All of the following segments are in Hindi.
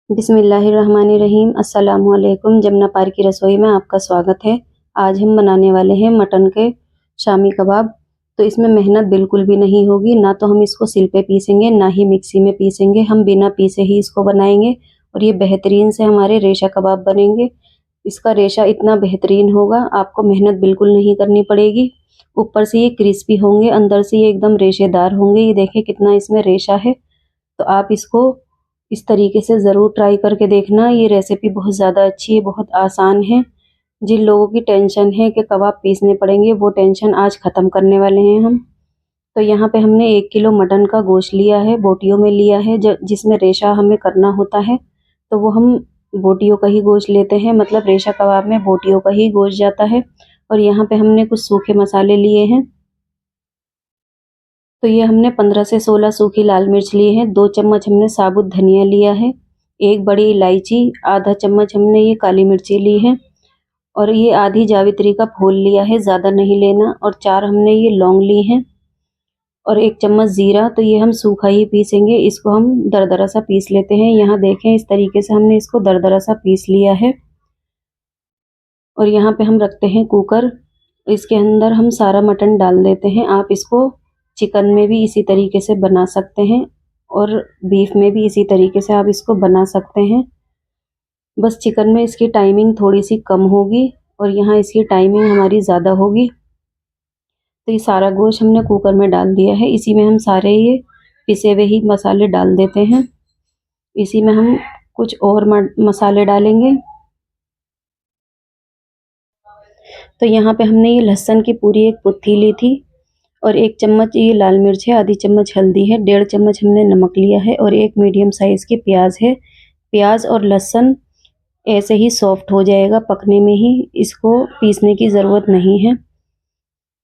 बिस्मिल्लाहिर्रहमानिर्रहीम। अस्सलामुअलैकुम। जमुना पार की रसोई में आपका स्वागत है। आज हम बनाने वाले हैं मटन के शामी कबाब। तो इसमें मेहनत बिल्कुल भी नहीं होगी, ना तो हम इसको सिल पे पीसेंगे ना ही मिक्सी में पीसेंगे। हम बिना पीसे ही इसको बनाएंगे और ये बेहतरीन से हमारे रेशा कबाब बनेंगे। इसका रेशा इतना बेहतरीन होगा, आपको मेहनत बिल्कुल नहीं करनी पड़ेगी। ऊपर से ये क्रिस्पी होंगे, अंदर से ये एकदम रेशेदार होंगे। ये देखिए कितना इसमें रेशा है। तो आप इसको इस तरीके से ज़रूर ट्राई करके देखना। ये रेसिपी बहुत ज़्यादा अच्छी है, बहुत आसान है। जिन लोगों की टेंशन है कि कबाब पीसने पड़ेंगे, वो टेंशन आज ख़त्म करने वाले हैं हम। तो यहाँ पे हमने 1 किलो मटन का गोश्त लिया है, बोटियों में लिया है, जिसमें रेशा हमें करना होता है। तो वो हम बोटियों का ही गोश्त लेते हैं, मतलब रेशा कबाब में बोटियों का ही गोश्त जाता है। और यहाँ पे हमने कुछ सूखे मसाले लिए हैं। तो ये हमने 15 से 16 सूखी लाल मिर्च लिए हैं। 2 चम्मच हमने साबुत धनिया लिया है। 1 बड़ी इलायची, आधा चम्मच हमने ये काली मिर्ची ली है। और ये आधी जावित्री का फूल लिया है, ज़्यादा नहीं लेना। और 4 हमने ये लौंग ली हैं और 1 चम्मच ज़ीरा। तो ये हम सूखा ही पीसेंगे, इसको हम दरदरा सा पीस लेते हैं। यहाँ देखें, इस तरीके से हमने इसको दरदरा सा पीस लिया है। और यहाँ पे हम रखते हैं कुकर। इसके अंदर हम सारा मटन डाल देते हैं। आप इसको चिकन में भी इसी तरीके से बना सकते हैं और बीफ में भी इसी तरीके से आप इसको बना सकते हैं। बस चिकन में इसकी टाइमिंग थोड़ी सी कम होगी और यहाँ इसकी टाइमिंग हमारी ज़्यादा होगी। तो ये सारा गोश्त हमने कुकर में डाल दिया है। इसी में हम सारे ये पिसे हुए ही मसाले डाल देते हैं। इसी में हम कुछ और मसाले डालेंगे। तो यहाँ पे हमने ये लहसुन की पूरी 1 पुट्ठी ली थी और 1 चम्मच ये लाल मिर्च है, आधी चम्मच हल्दी है, 1.5 चम्मच हमने नमक लिया है और 1 मीडियम साइज़ की प्याज है। प्याज और लहसुन ऐसे ही सॉफ्ट हो जाएगा पकने में ही, इसको पीसने की ज़रूरत नहीं है।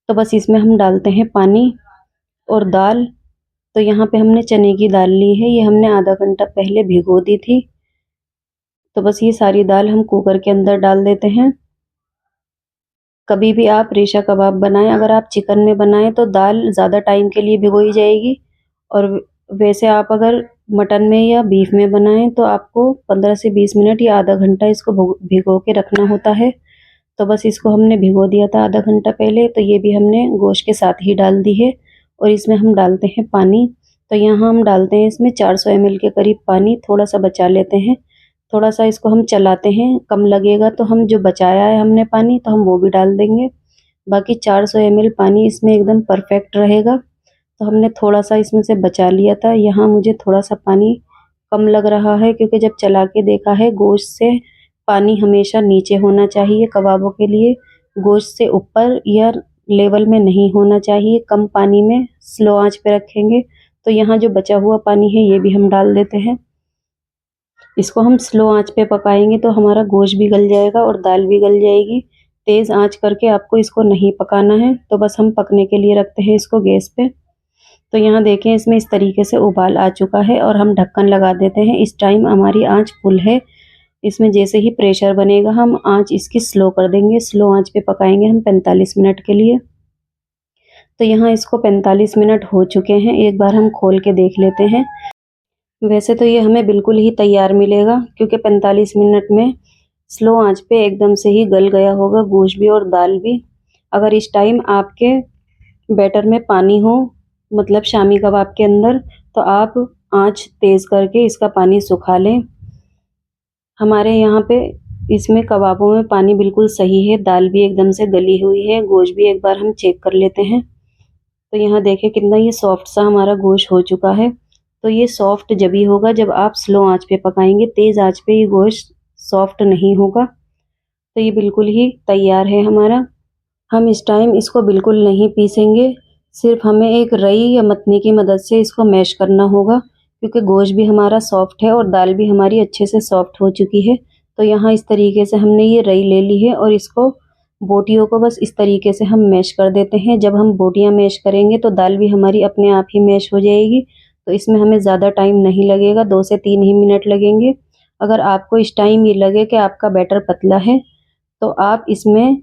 तो बस इसमें हम डालते हैं पानी और दाल। तो यहाँ पे हमने चने की दाल ली है, ये हमने आधा घंटा पहले भिगो दी थी। तो बस ये सारी दाल हम कुकर के अंदर डाल देते हैं। कभी भी आप रेशा कबाब बनाएं, अगर आप चिकन में बनाएं तो दाल ज़्यादा टाइम के लिए भिगोई जाएगी। और वैसे आप अगर मटन में या बीफ में बनाएं तो आपको 15 से 20 मिनट या आधा घंटा इसको भिगो के रखना होता है। तो बस इसको हमने भिगो दिया था आधा घंटा पहले। तो ये भी हमने गोश्त के साथ ही डाल दी है और इसमें हम डालते हैं पानी। तो यहाँ हम डालते हैं इसमें 400 ml के करीब पानी, थोड़ा सा बचा लेते हैं। थोड़ा सा इसको हम चलाते हैं, कम लगेगा तो हम जो बचाया है हमने पानी तो हम वो भी डाल देंगे। बाकी 400 ml पानी इसमें एकदम परफेक्ट रहेगा। तो हमने थोड़ा सा इसमें से बचा लिया था। यहाँ मुझे थोड़ा सा पानी कम लग रहा है क्योंकि जब चला के देखा है, गोश्त से पानी हमेशा नीचे होना चाहिए कबाबों के लिए, गोश्त से ऊपर या लेवल में नहीं होना चाहिए। कम पानी में स्लो आंच पे रखेंगे। तो यहाँ जो बचा हुआ पानी है ये भी हम डाल देते हैं। इसको हम स्लो आंच पे पकाएंगे तो हमारा गोश्त भी गल जाएगा और दाल भी गल जाएगी। तेज़ आंच करके आपको इसको नहीं पकाना है। तो बस हम पकने के लिए रखते हैं इसको गैस पे। तो यहाँ देखें, इसमें इस तरीके से उबाल आ चुका है और हम ढक्कन लगा देते हैं। इस टाइम हमारी आंच फुल है। इसमें जैसे ही प्रेशर बनेगा हम आंच इसकी स्लो कर देंगे। स्लो आंच पे पकाएंगे हम 45 मिनट के लिए। तो यहाँ इसको 45 मिनट हो चुके हैं। एक बार हम खोल के देख लेते हैं। वैसे तो ये हमें बिल्कुल ही तैयार मिलेगा क्योंकि 45 मिनट में स्लो आंच पे एकदम से ही गल गया होगा गोश्त भी और दाल भी। अगर इस टाइम आपके बैटर में पानी हो, मतलब शामी कबाब के अंदर, तो आप आंच तेज़ करके इसका पानी सुखा लें। हमारे यहाँ पे इसमें कबाबों में पानी बिल्कुल सही है, दाल भी एकदम से गली हुई है, गोश्त भी एक बार हम चेक कर लेते हैं। तो यहाँ देखें कितना ये सॉफ्ट सा हमारा गोश्त हो चुका है। तो ये सॉफ्ट जब ही होगा जब आप स्लो आंच पे पकाएंगे, तेज़ आंच पे ये गोश्त सॉफ्ट नहीं होगा। तो ये बिल्कुल ही तैयार है हमारा। हम इस टाइम इसको बिल्कुल नहीं पीसेंगे, सिर्फ हमें एक रई या मथनी की मदद से इसको मैश करना होगा क्योंकि गोश्त भी हमारा सॉफ्ट है और दाल भी हमारी अच्छे से सॉफ्ट हो चुकी है। तो यहाँ इस तरीके से हमने ये रई ले ली है और इसको बोटियों को बस इस तरीके से हम मैश कर देते हैं। जब हम बोटियाँ मैश करेंगे तो दाल भी हमारी अपने आप ही मैश हो जाएगी। तो इसमें हमें ज़्यादा टाइम नहीं लगेगा, 2 से 3 ही मिनट लगेंगे। अगर आपको इस टाइम ये लगे कि आपका बैटर पतला है तो आप इसमें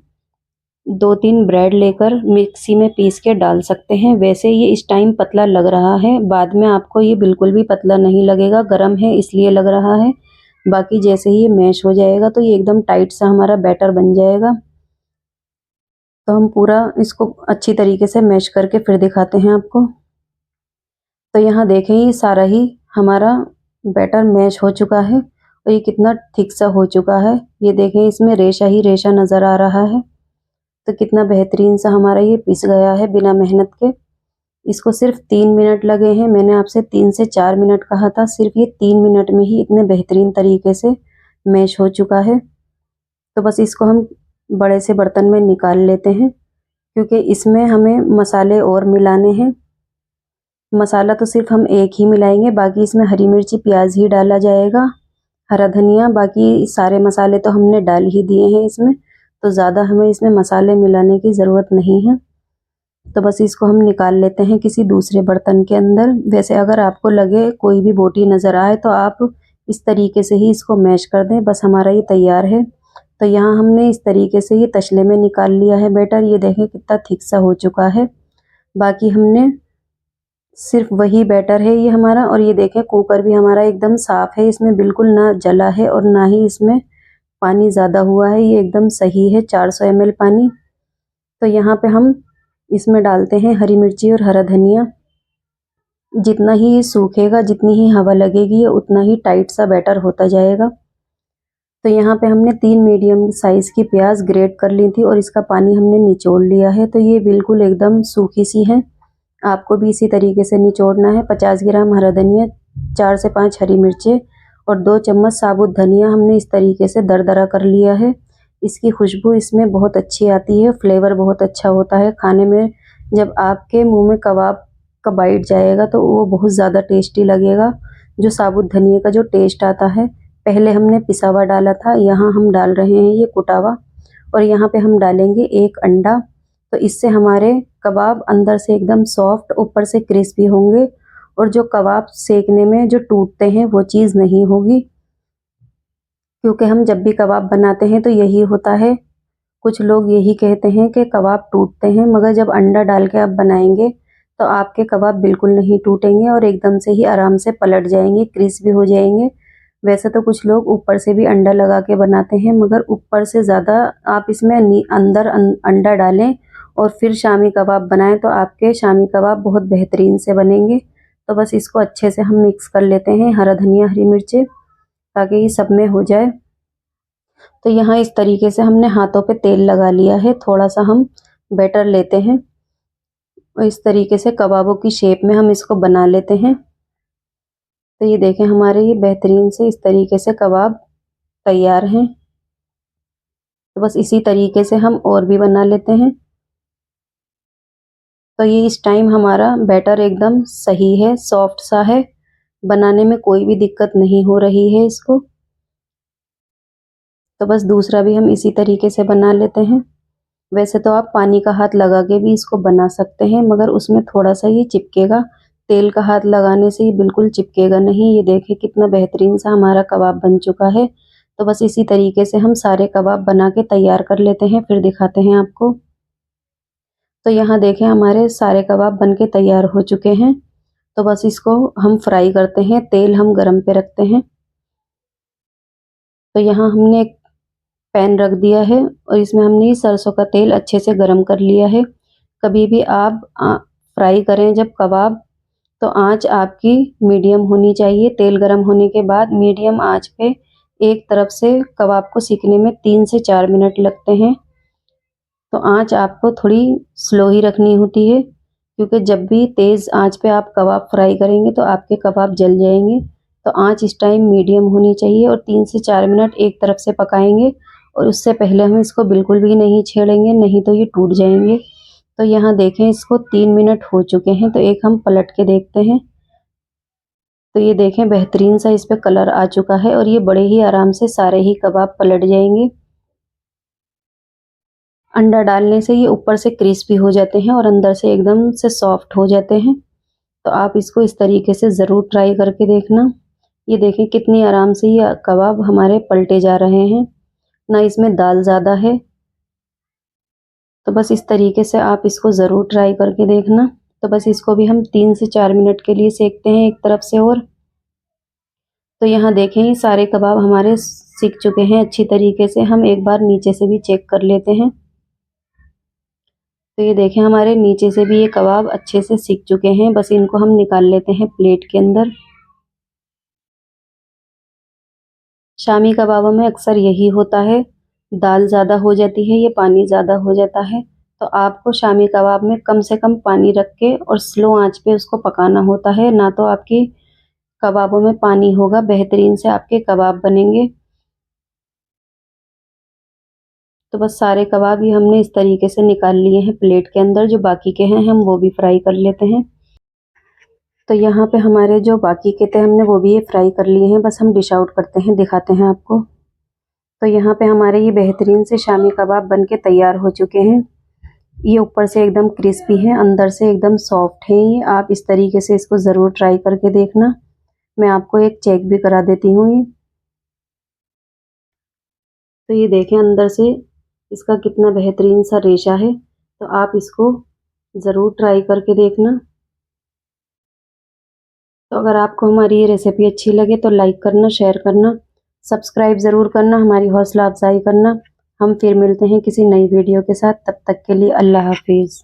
2-3 ब्रेड लेकर मिक्सी में पीस के डाल सकते हैं। वैसे ये इस टाइम पतला लग रहा है, बाद में आपको ये बिल्कुल भी पतला नहीं लगेगा, गर्म है इसलिए लग रहा है। बाकी जैसे ही ये मैश हो जाएगा तो ये एकदम टाइट सा हमारा बैटर बन जाएगा। तो हम पूरा इसको अच्छी तरीके से मैश करके फिर दिखाते हैं आपको। तो यहाँ देखें ये सारा ही हमारा बैटर मैश हो चुका है और ये कितना थिक सा हो चुका है। ये देखें इसमें रेशा ही रेशा नज़र आ रहा है। तो कितना बेहतरीन सा हमारा ये पिस गया है बिना मेहनत के। इसको सिर्फ 3 मिनट लगे हैं। मैंने आपसे 3 से 4 मिनट कहा था, सिर्फ ये 3 मिनट में ही इतने बेहतरीन तरीके से मैश हो चुका है। तो बस इसको हम बड़े से बर्तन में निकाल लेते हैं, क्योंकि इसमें हमें मसाले और मिलाने हैं। मसाला तो सिर्फ हम एक ही मिलाएंगे, बाकी इसमें हरी मिर्ची प्याज ही डाला जाएगा, हरा धनिया, बाकी सारे मसाले तो हमने डाल ही दिए हैं इसमें, तो ज़्यादा हमें इसमें मसाले मिलाने की ज़रूरत नहीं है। तो बस इसको हम निकाल लेते हैं किसी दूसरे बर्तन के अंदर। वैसे अगर आपको लगे कोई भी बोटी नज़र आए तो आप इस तरीके से ही इसको मैश कर दें, बस हमारा ये तैयार है। तो यहाँ हमने इस तरीके से ये तसले में निकाल लिया है बैटर। ये देखें कितना थिक सा हो चुका है। बाकी हमने सिर्फ वही बैटर है ये हमारा। और ये देखें कुकर भी हमारा एकदम साफ़ है, इसमें बिल्कुल ना जला है और ना ही इसमें पानी ज़्यादा हुआ है, ये एकदम सही है 400 ml पानी। तो यहाँ पे हम इसमें डालते हैं हरी मिर्ची और हरा धनिया। जितना ही ये सूखेगा, जितनी ही हवा लगेगी, उतना ही टाइट सा बैटर होता जाएगा। तो यहाँ पे हमने 3 मीडियम साइज़ की प्याज ग्रेट कर ली थी और इसका पानी हमने निचोड़ लिया है। तो ये बिल्कुल एकदम सूखी सी है, आपको भी इसी तरीके से निचोड़ना है। 50 ग्राम हरा धनिया, 4 से 5 हरी मिर्चें और 2 चम्मच साबुत धनिया हमने इस तरीके से दरदरा कर लिया है। इसकी खुशबू इसमें बहुत अच्छी आती है, फ्लेवर बहुत अच्छा होता है खाने में। जब आपके मुंह में कबाब का बाइट जाएगा तो वो बहुत ज़्यादा टेस्टी लगेगा। जो साबुत धनिया का जो टेस्ट आता है, पहले हमने पिसा हुआ डाला था, यहाँ हम डाल रहे हैं ये कुटा हुआ। और यहाँ पे हम डालेंगे 1 अंडा। तो इससे हमारे कबाब अंदर से एकदम सॉफ्ट, ऊपर से क्रिस्पी होंगे और जो कबाब सेकने में जो टूटते हैं वो चीज़ नहीं होगी। क्योंकि हम जब भी कबाब बनाते हैं तो यही होता है, कुछ लोग यही कहते हैं कि कबाब टूटते हैं, मगर जब अंडा डाल के आप बनाएंगे तो आपके कबाब बिल्कुल नहीं टूटेंगे और एकदम से ही आराम से पलट जाएंगे, क्रिस्पी हो जाएंगे। वैसे तो कुछ लोग ऊपर से भी अंडा लगा के बनाते हैं, मगर ऊपर से ज़्यादा आप इसमें अंदर अंडा डालें और फिर शामी कबाब बनाएं तो आपके शामी कबाब बहुत बेहतरीन से बनेंगे। तो बस इसको अच्छे से हम मिक्स कर लेते हैं, हरा धनिया हरी मिर्चें, ताकि ये सब में हो जाए। तो यहाँ इस तरीके से हमने हाथों पे तेल लगा लिया है, थोड़ा सा हम बैटर लेते हैं और इस तरीके से कबाबों की शेप में हम इसको बना लेते हैं। तो ये देखें हमारे ये बेहतरीन से इस तरीके से कबाब तैयार हैं। तो बस इसी तरीके से हम और भी बना लेते हैं। तो ये इस टाइम हमारा बैटर एकदम सही है, सॉफ्ट सा है, बनाने में कोई भी दिक्कत नहीं हो रही है इसको। तो बस दूसरा भी हम इसी तरीके से बना लेते हैं। वैसे तो आप पानी का हाथ लगा के भी इसको बना सकते हैं, मगर उसमें थोड़ा सा ये चिपकेगा। तेल का हाथ लगाने से ये बिल्कुल चिपकेगा नहीं। ये देखिए कितना बेहतरीन सा हमारा कबाब बन चुका है। तो बस इसी तरीके से हम सारे कबाब बना के तैयार कर लेते हैं, फिर दिखाते हैं आपको। तो यहाँ देखें हमारे सारे कबाब बन के तैयार हो चुके हैं। तो बस इसको हम फ्राई करते हैं, तेल हम गरम पे रखते हैं। तो यहाँ हमने एक पैन रख दिया है और इसमें हमने सरसों का तेल अच्छे से गरम कर लिया है। कभी भी आप फ्राई करें जब कबाब, तो आंच आपकी मीडियम होनी चाहिए। तेल गरम होने के बाद मीडियम आंच पे एक तरफ से कबाब को सीखने में 3 से 4 मिनट लगते हैं। तो आंच आपको थोड़ी स्लो ही रखनी होती है, क्योंकि जब भी तेज़ आंच पे आप कबाब फ्राई करेंगे तो आपके कबाब जल जाएंगे। तो आंच इस टाइम मीडियम होनी चाहिए और 3 से 4 मिनट एक तरफ से पकाएंगे और उससे पहले हम इसको बिल्कुल भी नहीं छेड़ेंगे, नहीं तो ये टूट जाएंगे। तो यहाँ देखें इसको 3 मिनट हो चुके हैं, तो एक हम पलट के देखते हैं। तो ये देखें बेहतरीन सा इस पे कलर आ चुका है और ये बड़े ही आराम से सारे ही कबाब पलट जाएंगे। अंडा डालने से ये ऊपर से क्रिस्पी हो जाते हैं और अंदर से एकदम से सॉफ्ट हो जाते हैं। तो आप इसको इस तरीके से ज़रूर ट्राई करके देखना। ये देखें कितनी आराम से ये कबाब हमारे पलटे जा रहे हैं, ना इसमें दाल ज़्यादा है। तो बस इस तरीके से आप इसको ज़रूर ट्राई करके देखना। तो बस इसको भी हम 3 से 4 मिनट के लिए सेकते हैं एक तरफ से। और तो यहाँ देखें ये सारे कबाब हमारे सिक चुके हैं अच्छी तरीके से। हम एक बार नीचे से भी चेक कर लेते हैं। तो ये देखें हमारे नीचे से भी ये कबाब अच्छे से सिक चुके हैं। बस इनको हम निकाल लेते हैं प्लेट के अंदर। शामी कबाबों में अक्सर यही होता है, दाल ज़्यादा हो जाती है, ये पानी ज़्यादा हो जाता है। तो आपको शामी कबाब में कम से कम पानी रख के और स्लो आंच पे उसको पकाना होता है, ना तो आपकी कबाबों में पानी होगा, बेहतरीन से आपके कबाब बनेंगे। तो बस सारे कबाब ही हमने इस तरीके से निकाल लिए हैं प्लेट के अंदर। जो बाकी के हैं हम वो भी फ्राई कर लेते हैं। तो यहाँ पे हमारे जो बाकी के थे हमने वो भी ये फ्राई कर लिए हैं। बस हम डिश आउट करते हैं, दिखाते हैं आपको। तो यहाँ पे हमारे ये बेहतरीन से शामी कबाब बन के तैयार हो चुके हैं। ये ऊपर से एकदम क्रिस्पी है, अंदर से एकदम सॉफ्ट है। ये आप इस तरीके से इसको ज़रूर ट्राई करके देखना। मैं आपको एक चेक भी करा देती हूँ ये। तो ये देखें अंदर से इसका कितना बेहतरीन सा रेशा है। तो आप इसको ज़रूर ट्राई करके देखना। तो अगर आपको हमारी ये रेसिपी अच्छी लगे तो लाइक करना, शेयर करना, सब्सक्राइब ज़रूर करना, हमारी हौसला अफजाई करना। हम फिर मिलते हैं किसी नई वीडियो के साथ। तब तक के लिए अल्लाह हाफिज़।